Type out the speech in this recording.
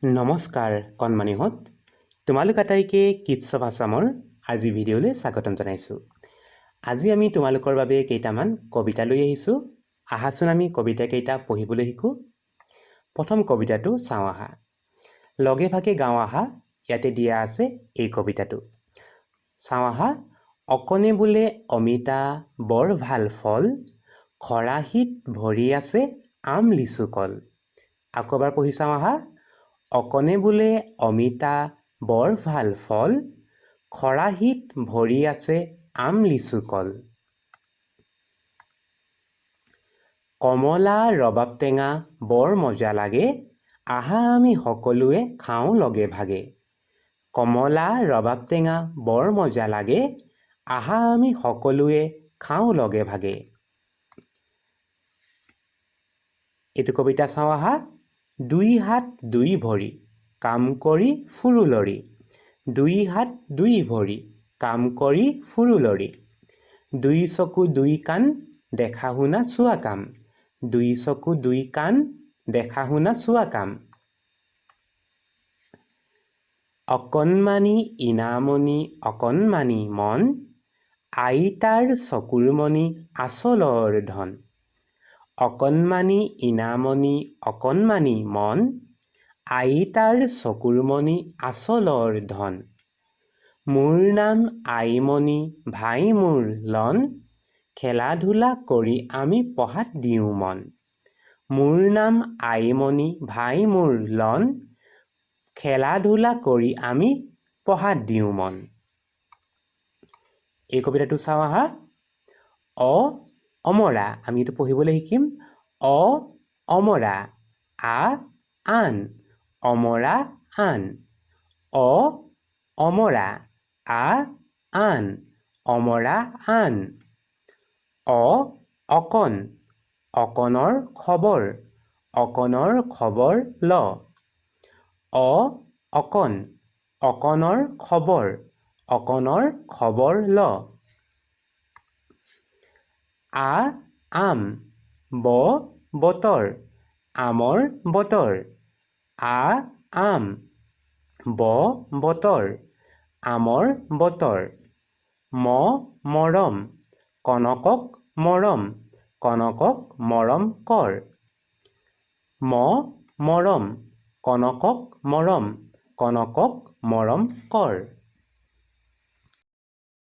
নমস্কাৰ কণমানিহঁত, তোমালোক আটাইকে কিডছ অফ আছামৰ আজি ভিডিঅ'লৈ স্বাগতম জনাইছোঁ। আজি আমি তোমালোকৰ বাবে কেইটামান কবিতা লৈ আহিছোঁ। আহাচোন আমি কবিতাকেইটা পঢ়িবলৈ শিকোঁ। প্ৰথম কবিতাটো চাওঁ আহা। লগে ভাগে গাওঁ আহা, ইয়াতে দিয়া আছে এই কবিতাটো। চাওঁ আহা। অকণে বোলে অমিতা বৰ ভাল ফল, খৰাহিত ভৰি আছে আম লিচু কল। আকৌ এবাৰ পঢ়ি চাওঁ আহা। অকণে বোলে অমিতা বৰ ভাল ফল, খৰাহিত ভৰি আছে আম লিচু কল। কমলা ৰবাব টেঙা বৰ মজা লাগে, আহা আমি সকলোৱে খাওঁ লগে ভাগে। কমলা ৰবাব টেঙা বৰ মজা লাগে, আহা আমি সকলোৱে খাওঁ লগে ভাগে। এইটো কবিতা চাওঁ আহা। দুই হাত দুই ভৰি কাম কৰি ফুৰো লৰি, দুই হাত দুই ভৰি কাম কৰি ফুৰো লৰি। দুই চকু দুই কাণ দেখা শুনা চোৱা কাম, দুই চকু দুই কাণ দেখা শুনা চোৱা কাম। অকণমানি ইনামনি অকণমানি মন, আইতাৰ চকুৰ মণি আচলৰ ধন। অকণমানি ইনামনি অকণমানি মন, আইতাৰ চকুৰ মণি আচলৰ ধন। মোৰ নাম আইমণি ভাই মোৰ লন, খেলা ধূলা কৰি আমি পঢ়াত দিওঁ মন। মোৰ নাম আইমণি ভাই মোৰ লন, খেলা ধূলা কৰি আমি পঢ়াত দিওঁ মন। এই কবিতাটো চাওঁ আহা। অমৰা, আমি এইটো পঢ়িবলৈ শিকিম। অমৰা, আন, অমৰা আন। অমৰা, আন, অমৰা আন। অকণ, অকণৰ খবৰ, অকণৰ খবৰ ল। অকণ, অকণৰ খবৰ, অকণৰ খবৰ ল। আম, বতৰ, আমৰ বতৰ। আম, বতৰ, আমৰ বতৰ। মৰম, কনকক মৰম, কনকক মৰম কৰ। মৰম, কনকক মৰম, কনকক মৰম কৰ।